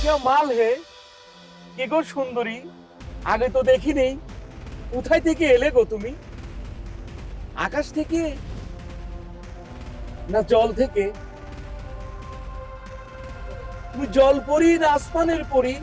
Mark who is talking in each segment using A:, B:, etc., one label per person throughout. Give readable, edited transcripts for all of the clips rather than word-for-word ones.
A: क्या माल है কে গো সুন্দরী আগে তো দেখি নেই কোথায় থেকে এলে গো তুমি আকাশ থেকে না জল থেকে তুমি জল পরি না আসমানের পরি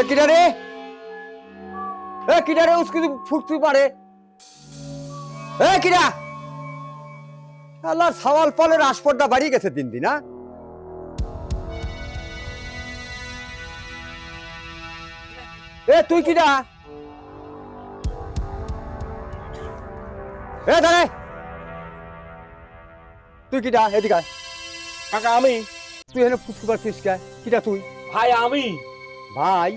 B: কিনারে কিনারে উসকে ফুটতে পারে কিনা আল্লাহ সওয়াল ফলের আসপর্দা বাড়িয়ে গেছে দিন দিন তুই কিনা দাঁড়ায় তুই কিনা এদিকে
A: কাকা আমি
B: তুই এখানে ফুটতে পারছিস কে কিনা তুই
A: ভাই আমি
B: ভাই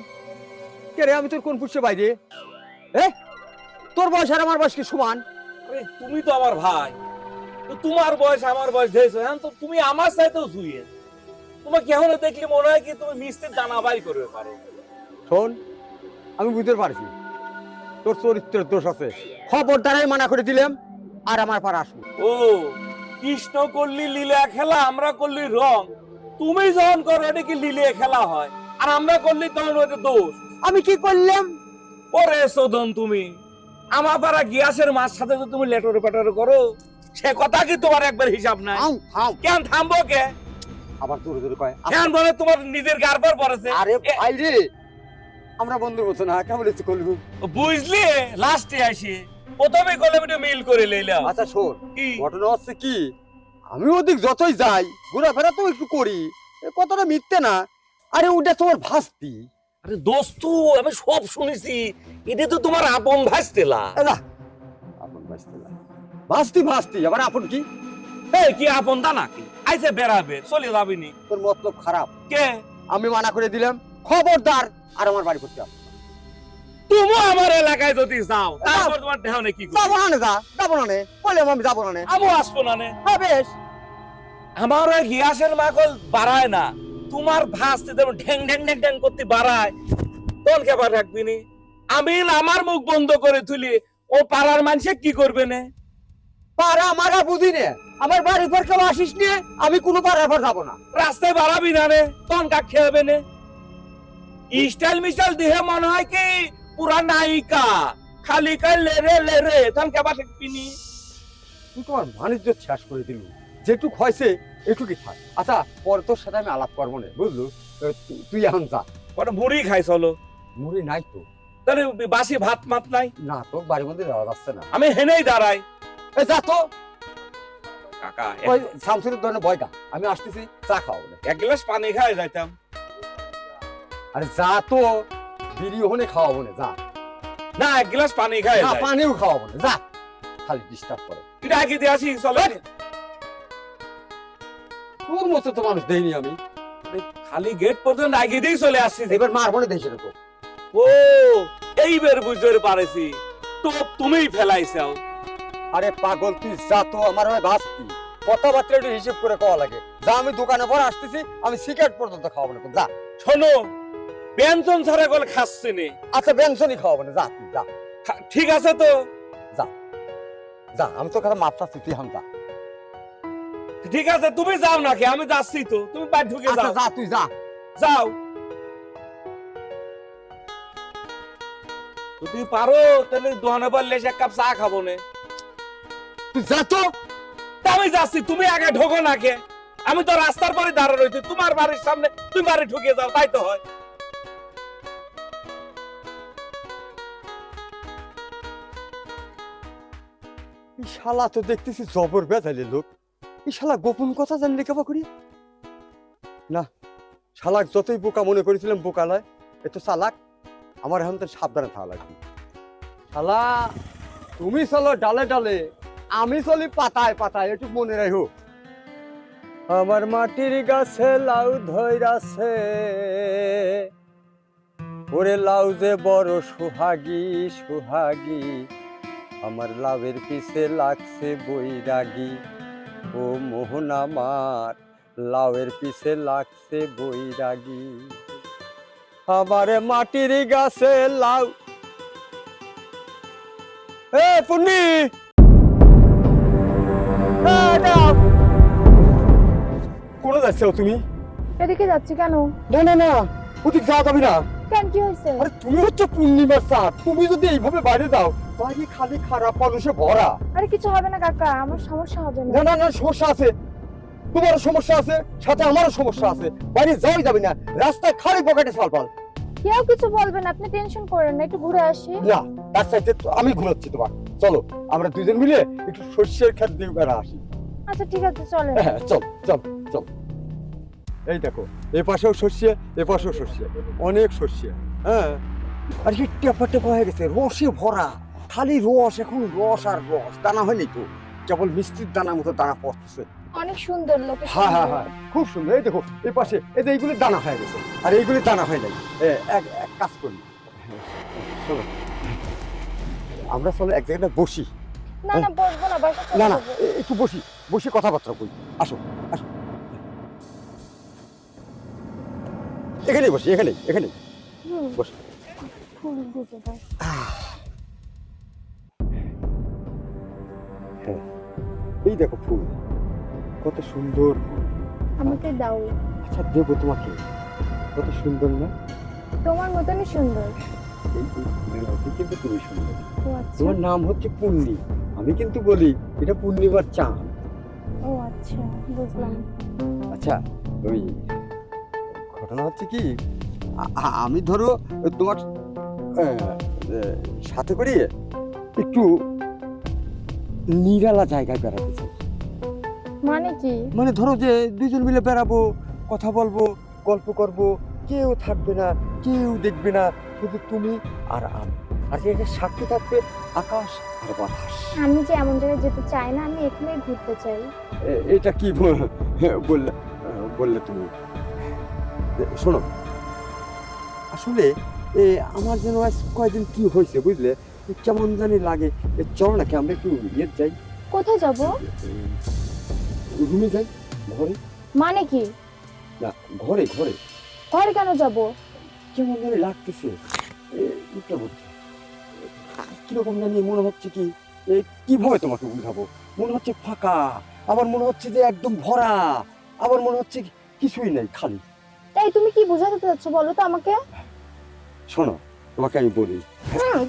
B: কে রে আমি তোর কোন পুষছে বাইরে তোর বয়স আর আমার বয়স কি সমান
A: আরে তুমি তো আমার ভাই তো তোমার বয়স আমার বয়স দেখছো হ্যাঁ তো তুমি আমার সাথেও শুয়ে তোমাকে এখন দেখলে মনে হয় কি তুমি মিস্ত্রির দানা বাই করবে পারো
B: শোন আমি বুঝতে পারছি তোর চরিত্রের দোষ আছে খবরদারাই মানা করে দিলাম আর আমার পার আসবো
A: ও কৃষ্ণ করলি লীলা খেলা আমরা করলি রং তুমি যখন করো এটা কি লীলা খেলা হয় আর আমরা করলি তখন ওটা দোষ
B: আমি কি করলাম
A: ওরে শোধন তুমি আমার পাড়া গিয়াসের মাছ সাথে তো তুমি লেটরে পেটরে করো সে কথা কি তোমার একবার হিসাব নাই কেন থামবো কে
B: আবার জোরে জোরে কয়
A: কেন বলে তোমার নিজের গারবার পড়েছে
B: আরে ভাই রে আমরা বন্ধুর মতো না কেমন একটু করলু
A: বুঝলি লাস্টে আসি প্রথমে কলম একটু মিল করে লইলাম
B: আচ্ছা শোন
A: কি
B: ঘটনা হচ্ছে কি আমি ওদিক যতই যাই ঘোরাফেরা তো একটু করি এ কথাটা মিথ্যে না আরে ওটা তোমার ভাস্তি
A: আরে দোস্ত আমি সব শুনেছি এটা তো তোমার আপন ভাসতেলা
B: না আপন ভাস্তি না ভাস্তি ভাস্তি আবার আপন কি
A: এই কি আপন তা নাকি আইসে বেড়াবে চলে যাবিনি
B: তোর মতলব খারাপ
A: কে
B: আমি মানা করে দিলাম খবরদার আর আমার বাড়ি করতে হবে
A: তুমি আমার এলাকায় যদি যাও তারপর তোমার দেহনে কি করবে
B: যাবো না নে, যাবো না নে বললাম আমি যাবো না নে
A: আমি আসবো না নে
B: হ্যাঁ বেশ
A: আমার ওই গিয়াসের মাকল বাড়ায় না তোমার ভাসতে দেব ঢ্যাং ঢ্যাং ঢ্যাং ঢ্যাং করতে বাড়ায় তখন কেবার রাখবি নি আমি আমার মুখ বন্ধ করে তুলি ও পাড়ার মানুষে কি করবে না
B: পাড়া মারা বুঝি নে আমার বাড়ির পর কেউ আসিস নে আমি কোনো পাড়ার পর যাবো না
A: রাস্তায় বাড়াবি না রে তখন কাক খেয়াবে না স্টাইল মিস্টাইল দেহে মনে হয় কি পুরা নায়িকা খালি কাল লেরে তখন কেবার রাখবি নি
B: তুই তোমার বাণিজ্য শেষ করে দিল যেটুক হয়েছে এটুকুই থাক আচ্ছা পরে তোর সাথে আমি আলাপ করবো না বুঝলু তুই এখন যা
A: ওটা মুড়ি খাই চলো
B: মুড়ি নাই তো
A: তাহলে বাসি ভাত মাত নাই
B: না তোর বাড়ির মধ্যে যাওয়া যাচ্ছে না
A: আমি হেনেই দাঁড়াই
B: যা তো
A: কাকা
B: ওই শামসুরের ধরনের বয়টা আমি আসতেছি চা খাওয়াবো না
A: এক গ্লাস পানি খাই যাইতাম
B: আরে যা তো বিড়ি ওখানে খাওয়াবো না যা
A: না এক গ্লাস পানি খাই
B: না পানিও খাওয়াবো না যা খালি ডিস্টার্ব করে
A: এটা আগে দিয়ে আসি চলো
B: তোর মতো তো মানুষ দেয়নি আমি
A: খালি গেট পর্যন্ত আগে দিয়ে চলে আসছি
B: এবার মারবো না দেশে তো
A: ও এইবার বুঝতে পারেছি তো তুমিই ফেলাইছাও
B: আরে পাগল তুই যা তো আমার হয় ভাসতি কথাবার্তা একটু হিসেব করে খাওয়া লাগে যা আমি দোকানে পর আসতেছি আমি সিগারেট পর্যন্ত খাওয়াবো না যা
A: শোনো ব্যঞ্জন ছাড়া গল খাচ্ছে নে
B: আচ্ছা ব্যঞ্জনই খাওয়াবো না যা তুই যা
A: ঠিক আছে তো
B: যা আমি তোর কথা মাপ চাচ্ছি তুই হাম যা
A: ঠিক আছে তুমি যাও নাকি আমি যাচ্ছি তো তুমি বাইরে ঢুকে
B: আচ্ছা
A: যাও
B: যা তুই যা
A: যাও যদি পারো তাহলে দোকানে বললে এক কাপ চা খাবো না
B: তুই যা তো
A: তা আমি যাচ্ছি তুমি আগে ঢোকো নাকে আমি তো রাস্তার পরে দাঁড়া রয়েছি তোমার বাড়ির সামনে তুমি বাড়ি ঢুকে যাও তাই তো হয়
B: এই শালা তো দেখতেছি জবর বেজাইলে লোক এই শালা গোপন কথা জানলে কেবা করি না শালাক যতই বোকা মনে করেছিলাম বোকা নয় এ তো চালাক আমার এখন তো সাবধানে থাকা লাগবে শালা তুমি চলো ডালে ডালে আমি চলি পাতায় পাতায় একটু মনে রাখো আমার মাটির গাছে লাউ ধইরাছে, ওরে লাউ যে বড় সুহাগী সুহাগী, আমার লাউয়ের পিছে লাগছে বৈরাগী। ও মোহন আমার লাউয়ের পিছে লাগছে বৈরাগী। আমার মাটির গাছে লাউ। এ পুন্নি, কোনে যাচ্ছ তুমি?
C: এদিকে যাচ্ছি কেন?
B: না না না, ওদিক যাওয়া যাবে না।
C: কেন, কি হয়েছে?
B: আরে তুমি হচ্ছে পূর্ণিমার চাঁদ, তুমি যদি এইভাবে বাইরে যাও বাড়ি খালি খারাপ মানুষে ভরা।
C: আরে কিছু হবে না কাকা, আমার সমস্যা হবে না।
B: না না না, সমস্যা আছে, তোমারও সমস্যা আছে, সাথে আমারও সমস্যা আছে। বাইরে যাওয়াই যাবে না, রাস্তায় খালি পকেটে সালপাল।
C: কেউ কিছু বলবে না, আপনি টেনশন করেন না, একটু ঘুরে আসি।
B: না, তার সাথে আমি ঘুমাচ্ছি। তোমার চলো, আমরা দুজন মিলে একটু সর্ষের ক্ষেত দিয়ে বেড়া আসি।
C: আচ্ছা ঠিক আছে, চলে।
B: হ্যাঁ চল চল চল। এই দেখো, এ পাশেও সর্ষে, এ পাশেও সর্ষে, অনেক সর্ষে। হ্যাঁ, আর কি টেপা টেপা হয়ে গেছে, রসে ভরা, খালি রস, এখন রস আর রস, দানা হয়নি তো, কেবল মিষ্টির দানা মতো দানা পড়তেছে।
C: অনেক সুন্দর লোক।
B: হ্যাঁ হ্যাঁ হ্যাঁ, খুব সুন্দর। এই দেখো, এই পাশে এই যে এইগুলি দানা হয়ে গেছে, আর এইগুলি দানা হয় নাই। এক এক কাজ করি, চলো আমরা চলো এক জায়গায় বসি।
C: না না, বসবো না, বাসা চলে
B: না না,
C: যাবো।
B: একটু বসি, বসে কথাবার্তা বলি। আসো আসো, এখানেই বসি, এখানেই এখানেই
C: হুম,
B: বসি।
C: ফুল দিতে দাও।
B: হ্যাঁ, এই দেখো ফুল, কত সুন্দর ফুল।
C: আমাকে দাও।
B: আচ্ছা দেবো তোমাকে, কত সুন্দর না?
C: তোমার মতনই সুন্দর।
B: এই ফুলের মধ্যে কিন্তু তুমি সুন্দর।
C: ও আচ্ছা,
B: তোমার নাম হচ্ছে পূর্ণি, আমি কিন্তু বলি এটা পূর্ণিমার চাঁদ।
C: ও আচ্ছা, বুঝলাম।
B: আচ্ছা, ওই ঘটনা হচ্ছে কি, আমি ধরো তোমার সাথে করে একটু নিরালা জায়গায় বেড়াতে চাই।
C: মানে কি?
B: মানে ধরো যে দুজন মিলে বেড়াবো, কথা বলবো, গল্প করব, কেউ থাকবে না, কেউ দেখবে না, শুধু তুমি আর আমি, আর এখানে সাক্ষী থাকবে আকাশ আর বাতাস।
C: আমি যে এমন জায়গায় যেতে চাই না, আমি এখানেই ঘুরতে চাই।
B: এটা কি বললে বললে তুমি? শোনো, আসলে আমার যেন আজ কয়েকদিন কি হয়েছে বুঝলে, কেমন জানি লাগে। চলো নাকি আমরা একটু ইয়ে যাই।
C: কোথায় যাব?
B: রুমে যাই, ঘরে।
C: মানে কি?
B: না, ঘরে ঘরে।
C: ঘরে কেন যাব?
B: কেমন জানি লাগতেছে, উঠতে বলছে কিরকম জানি মনে হচ্ছে কি, কিভাবে তোমাকে বুঝাবো, মনে হচ্ছে ফাঁকা, আবার মনে হচ্ছে যে একদম ভরা, আবার মনে হচ্ছে কিছুই নেই, খালি।
C: তাই তুমি কি বোঝাতে চাচ্ছ বলো তো আমাকে?
B: শোনো, তোমাকে আমি বলি।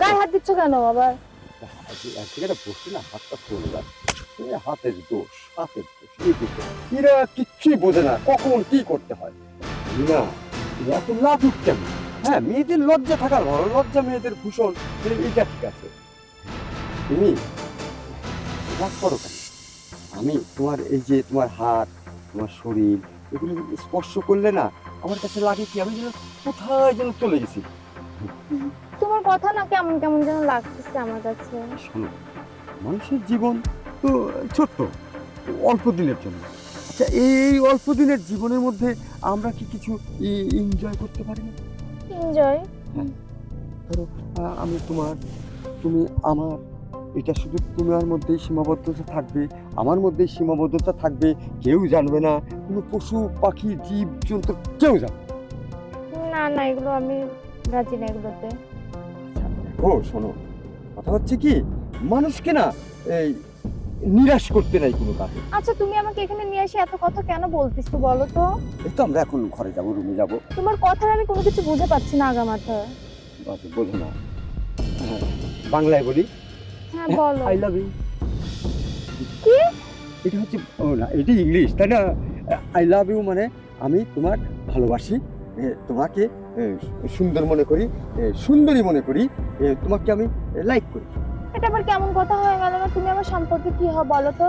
C: গায়ে হাত দিচ্ছ কেন আবার?
B: এক জায়গাটা বসে না, হাতটা চলে যায়, হাতের দোষ, হাতের দোষ। এরা কিচ্ছুই বোঝে না কখন কি করতে হয় না, এত লাজুক কেন? হ্যাঁ, মেয়েদের লজ্জা থাকার ভালো, লজ্জা মেয়েদের ভূষণ, এটা ঠিক আছে। তুমি রাগ করো কেন? আমি তোমার এই যে তোমার হাত, তোমার শরীর, এগুলো স্পর্শ করলে না আমার কাছে লাগে কি আমি যেন কোথায় যেন চলে গেছি।
C: তোমার কথা না কেমন কেমন যেন লাগতেছে আমার কাছে।
B: শোনো, মানুষের জীবন তো ছোট্ট, অল্প দিনের জন্য। আচ্ছা, এই অল্প দিনের জীবনের মধ্যে আমরা কি কিছু এনজয় করতে পারি না?
C: এনজয়?
B: ধরো আমি তোমার, তুমি আমার, এটা শুধু তোমার মধ্যেই সীমাবদ্ধতা থাকবে, আমার মধ্যেই সীমাবদ্ধতা থাকবে, কেউ জানবে না, কোনো পশু পাখি জীব জন্তু কেউ জানবে
C: না না, এগুলো আমি রাজি না এগুলোতে।
B: ও শোনো, কথা হচ্ছে কি, মানুষকে না এই নিরাশ করতে নাই কোনো কাজে।
C: আচ্ছা, তুমি আমাকে এখানে নিয়ে এসে এত কথা কেন বলতেছো বলো তো?
B: এই তো আমরা এখন ঘরে যাবো, রুমে যাবো।
C: তোমার কথার আমি কোনো কিছু বুঝে পাচ্ছি না আগা মাথা।
B: বোঝো না, বাংলায় বলি,
C: হ্যাঁ বলো।
B: I love you.
C: কি?
B: এটা হচ্ছে, ও না, এটা ইংলিশ তাই না? আই লাভ ইউ মানে আমি তোমার ভালোবাসি, তোমাকে সুন্দর মনে করি, সুন্দরী মনে করি, তোমাকে আমি লাইক করি।
C: এটা আবার কেমন কথা হয়ে গেল না? তুমি আমার সম্পর্কে কি হও বলো তো?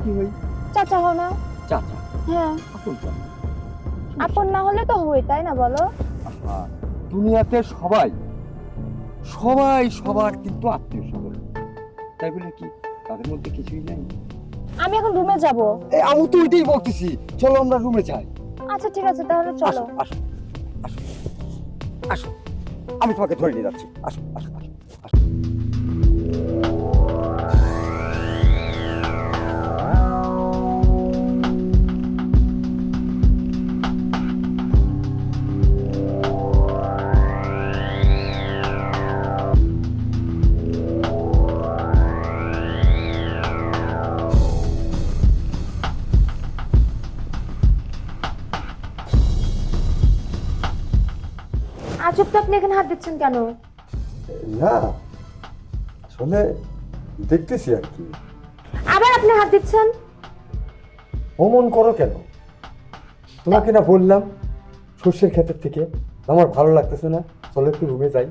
B: কি হই?
C: চাচা হও না?
B: চাচা?
C: হ্যাঁ।
B: আপন চাচা?
C: আপন না হলে তো হই, তাই না বলো?
B: আহা, দুনিয়াতে সবাই সবাই সবার কিন্তু আত্মীয় স্বজন, তাই বলে কি তাদের মধ্যে কিছুই নাই?
C: আমি এখন রুমে যাব।
B: এই আমি তো ওইটাই বলতেছি, চলো আমরা রুমে যাই।
C: আচ্ছা ঠিক আছে, তাহলে চলো।
B: আসো আসো আসো, আমি তোমাকে ধরে নিয়ে যাচ্ছি, আসো আসো আসো।
C: আজব তো, আপনি এখানে হাত দিচ্ছেন কেন?
B: না আসলে দেখতেছি আর কি।
C: আবার আপনি হাত দিচ্ছেন?
B: অমন করো কেন? তোমাকে না বললাম সর্ষের ক্ষেতের থেকে আমার ভালো লাগতেছে না, চলো একটু রুমে যাই।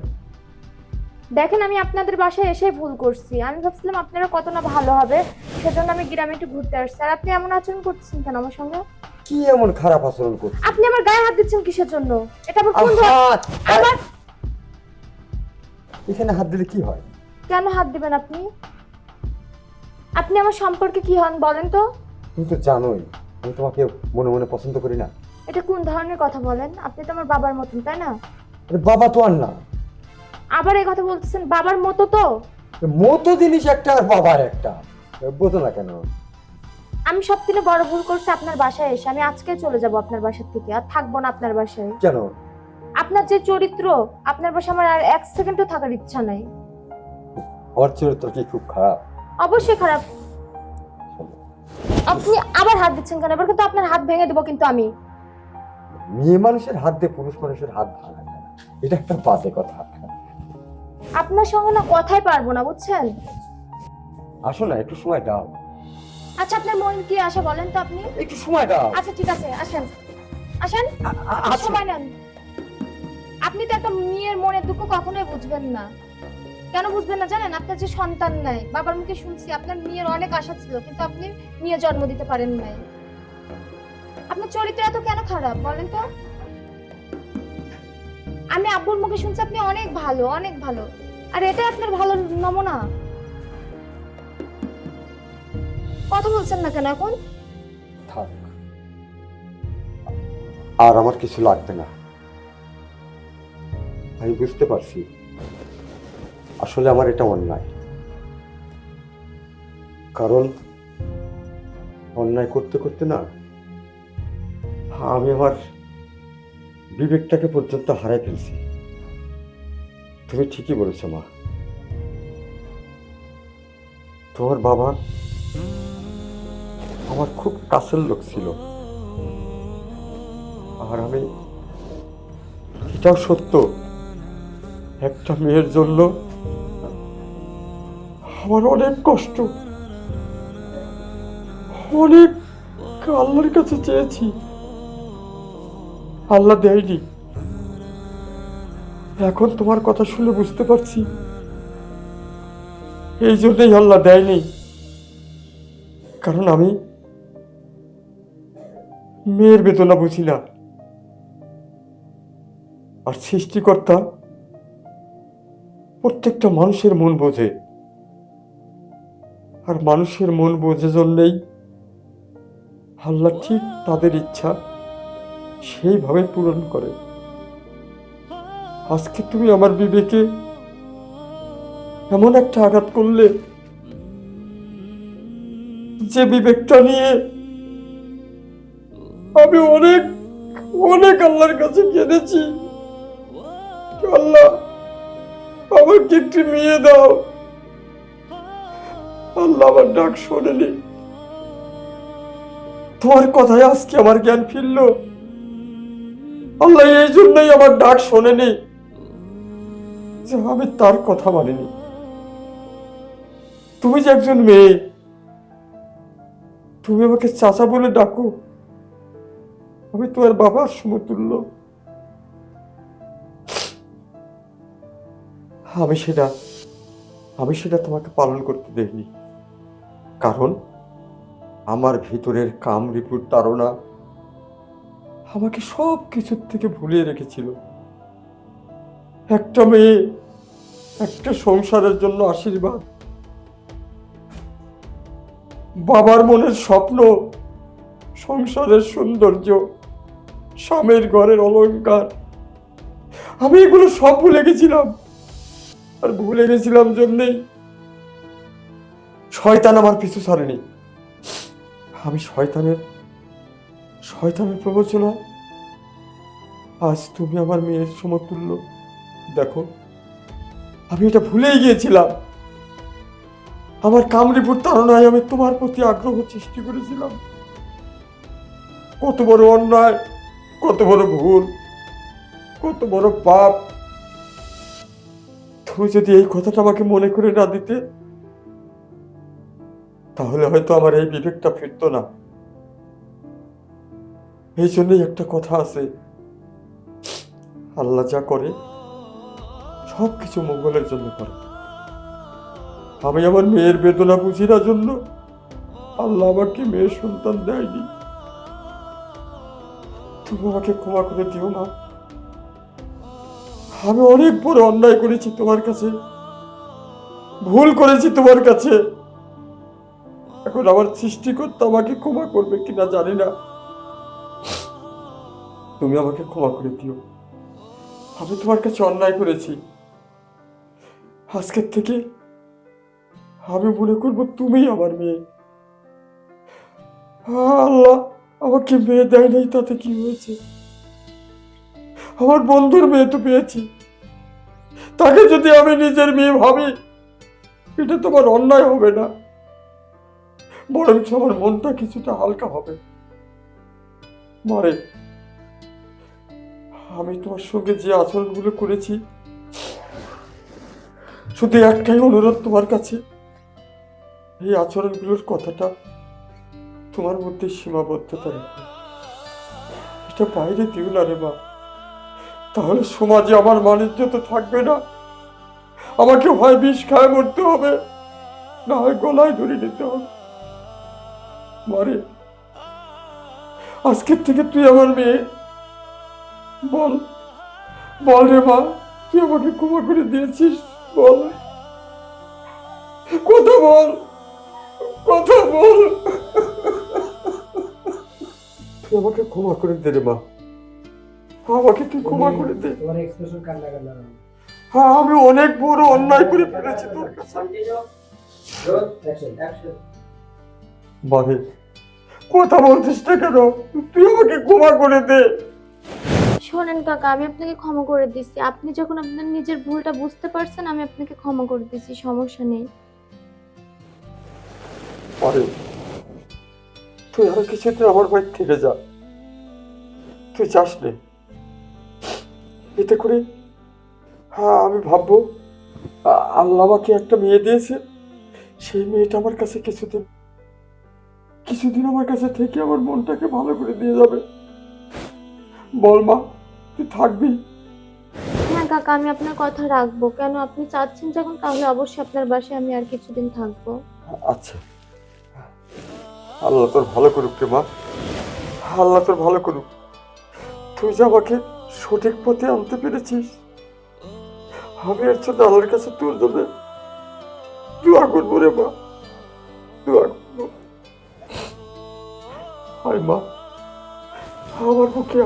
C: দেখেন, আমি আপনাদের বাসায় এসে ভুল করছি। আমি ভাবছিলাম আপনারা কত না ভালো হবে, সেজন্য আমি গ্রামে একটু ঘুরতে আসছি। আর আপনি এমন আচরণ করতেছেন কেন আমার সঙ্গে?
B: কি এমন খারাপ আচরণ করছো?
C: আপনি আমার গায়ে হাত দিচ্ছেন কিসের জন্য? এটা আবার কোন ধরনের?
B: আহা,
C: আবার
B: এখানে হাত দিলে কি হয়?
C: কেন হাত দিবেন আপনি? আপনি আমার সম্পর্কে কি হন বলেন তো?
B: তুমি তো জানোই আমি তোমাকে মনে মনে পছন্দ করি না।
C: এটা কোন ধরনের কথা বলেন? আপনি তো আমার বাবার মতন, তাই না?
B: আরে বাবা তো আর না,
C: আবার এই কথা বলতেছেন, বাবার মতো তো।
B: মতো জিনিস একটা আর বাবার একটা, বোঝো না কেন?
C: আমি সব থেকে বড় ভুল করছি আপনার বাসায় এসে। আমি আজকে চলে যাব আপনার বাসা থেকে, আর থাকবো না আপনার বাসায়।
B: কেন?
C: আপনার যে চরিত্র, আপনার বাসায় আমার আর এক সেকেন্ডও থাকার ইচ্ছা নাই।
B: ওর চরিত্র কি খুব খারাপ?
C: অবশ্যই খারাপ। আপনি আবার হাত দিচ্ছেন কেন? এবার কিন্তু আপনার হাত ভেঙে দেবো কিন্তু আমি।
B: মেয়ে মানুষের হাত দিয়ে পুরুষ মানুষের হাত ভাঙা যায় না, এটা একটা বাজে কথা।
C: আপনার সঙ্গে না কথাই পারবো না, বুঝছেন?
B: আসো না, একটু সময় দাও।
C: আচ্ছা, আপনার মন কি আসে বলেন তো আপনি?
B: একটু সময় দাও।
C: আচ্ছা ঠিক আছে, আসেন আসেন,
B: আচ্ছা
C: সময় নেন। আপনি তো একটা মেয়ের মনের দুঃখ কখনোই বুঝবেন না। কেন বুঝবেন না জানেন? আপনার যে সন্তান নাই, বাবার মুখে শুনছি আপনার মেয়ের অনেক আশা ছিল, কিন্তু আপনি মেয়ে জন্ম দিতে পারেন নাই। আপনার চরিত্র এত কেন খারাপ বলেন তো? আমি আব্বুর মুখে শুনছি আপনি অনেক ভালো, অনেক ভালো। আর এটাই আপনার ভালো নমুনা? কথা বলছেন না কেন এখন?
B: থাক, আর আমার কিছু লাগবে না। আমি বুঝতে পারছি আসলে আমার এটা অন্যায়, কারণ অন্যায় করতে করতে না আমি আমার বিবেকটাকে পর্যন্ত হারাই ফেলছি। তুমি ঠিকই বলেছো মা, তোমার বাবা আমার খুব কাছের লোক ছিল, আর আমি এটাও সত্য একটা মেয়ের জন্য আমার অনেক কষ্ট, অনেক আল্লাহর কাছে চেয়েছি, আল্লাহ দেয়নি। এখন তোমার কথা শুনে বুঝতে পারছি এই জন্যই আল্লাহ দেয়নি, কারণ আমি মেয়ের বেদনা বুঝি না, আর সৃষ্টিকর্তা প্রত্যেকটা মানুষের মন বোঝে, আর মানুষের মন বোঝে জন্যেই আল্লাহ ঠিক তাদের ইচ্ছা সেইভাবে পূরণ করে। আজকে তুমি আমার বিবেকে এমন একটা আঘাত করলে, যে বিবেকটা নিয়ে আমি অনেক অনেক আল্লাহর কাছে কেঁদেছি, আল্লাহ আমাকে একটি মেয়ে দাও। আল্লাহ আমার ডাক শোনেনি, তোমার কথায় আজকে আমার জ্ঞান ফিরল। আল্লাহ এই জন্যই আমার ডাক শোনেনি যে আমি তার কথা মানিনি। তুমি যে একজন মেয়ে, তুমি আমাকে চাচা বলে ডাকো, আমি তোমার বাবার সমতুল্য। আমি সেটা তোমাকে পালন করতে দেইনি, কারণ আমার ভিতরের কামরূপের তাড়না আমাকে সব কিছুর থেকে ভুলিয়ে রেখেছিল। একটা মেয়ে একটা সংসারের জন্য আশীর্বাদ, বাবার মনের স্বপ্ন, সংসারের সৌন্দর্য, স্বামীর ঘরের অলংকার, আমি এগুলো সব ভুলে গেছিলাম। আর ভুলে গেছিলাম জন্যেই শয়তান আমার পিছু ছাড়েনি। আমি শয়তানের প্রবচনা। আজ তুমি আমার মেয়ের সমতুল্য। দেখো, আমি এটা ভুলেই গিয়েছিলাম। আমার কামড়িপুর তাড়নায় আমি তোমার প্রতি আগ্রহ সৃষ্টি করেছিলাম। কত বড় অন্যায়, কত বড় ভুল, কত বড় পাপ। তুমি যদি এই কথাটা আমাকে মনে করে না দিতে, তাহলে হয়তো আমার এই বিবেকটা ফিরতো না। এই জন্যই একটা কথা আছে, আল্লাহ যা করে সবকিছু মঙ্গলের জন্য করে। আমি আমার মেয়ের বেদনা বুঝি না জন্য আল্লাহ আমাকে মেয়ের সন্তান দেয়নি। তুমি আমাকে ক্ষমা করে দিও না। আমি অনেক বড় অন্যায় করেছি তোমার কাছে, ভুল করেছি তোমার কাছে। এখন আমার সৃষ্টিকর্তা আমাকে ক্ষমা করবে কিনা জানি না। তুমি আমাকে ক্ষমা করে দিও। আমি তোমার কাছে অন্যায় করেছি। আজকের থেকে আমি মনে করবো তুমি আমার মেয়ে। আল্লাহ আমাকে মেয়ে দেয় নাই, তাতে কি হয়েছে? আমার বন্ধুর মেয়ে তো পেয়েছি। তাকে যদি আমি নিজের মেয়ে ভাবি, এটা তোমার অন্যায় হবে না, বরঞ্চ আমার মনটা কিছুটা হালকা হবে। মারে, আমি তোমার সঙ্গে যে আচরণগুলো করেছি, শুধু একটাই অনুরোধ তোমার কাছে, এই আচরণগুলোর কথাটা তোমার মধ্যে সীমাবদ্ধতা রাখো। এটা বাইরে দিও না রে মা। তাহলে সমাজে আমার মানিজ্য তো থাকবে না। আমাকে হয় বিষ খায় মরতে হবে, না হয় গলায় ধরে নিতে হবে। মারে, আজকের থেকে তুই আমার মেয়ে। বল বল রে মা, তুই আমাকে ক্ষমা করে দিয়েছিস। বল, কথা বল, কথা বল। তুই আমাকে ক্ষমা করে দে রে মা, আমাকে তুই ক্ষমা করে দে। হ্যাঁ, আমি অনেক বড় অন্যায় করে ফেলেছি তোর কাছে। মানে কথা বলছিস না কেন? তুই আমাকে ক্ষমা করে দে।
C: শোনেন কাকা, আমি আপনাকে ক্ষমা করে দিচ্ছি। আপনি যখন আপনার নিজের ভুলটা বুঝতে পারছেন, আমি আপনাকে ক্ষমা করে দিচ্ছি, সমস্যা নেই।
B: আরে তুই আর কিছুতে আমার বাড়ি থেকে যা, তুই যাস নে। এতে করে হ্যাঁ, আমি ভাববো আল্লাহ আমাকে একটা মেয়ে দিয়েছে। সেই মেয়েটা আমার কাছে কিছুদিন আমার কাছে থেকে আমার মনটাকে ভালো করে দিয়ে যাবে। বল মা, তুই থাকবি?
C: হ্যাঁ কাকা, আমি আপনার কথা রাখবো। কেন, আপনি চাচ্ছেন যখন, তাহলে অবশ্যই আপনার বাসায় আমি আর কিছুদিন থাকবো।
B: আচ্ছা, আল্লাহ তোর ভালো করুক রে মা, আল্লাহ তোর ভালো করুক। তুই যে আমাকে সঠিক পথে আনতে পেরেছিস, আমি এর জন্য আল্লাহর কাছে তোর জন্য দোয়া করবো রে মা, দোয়া করবো। হায় মা, আমার বুকে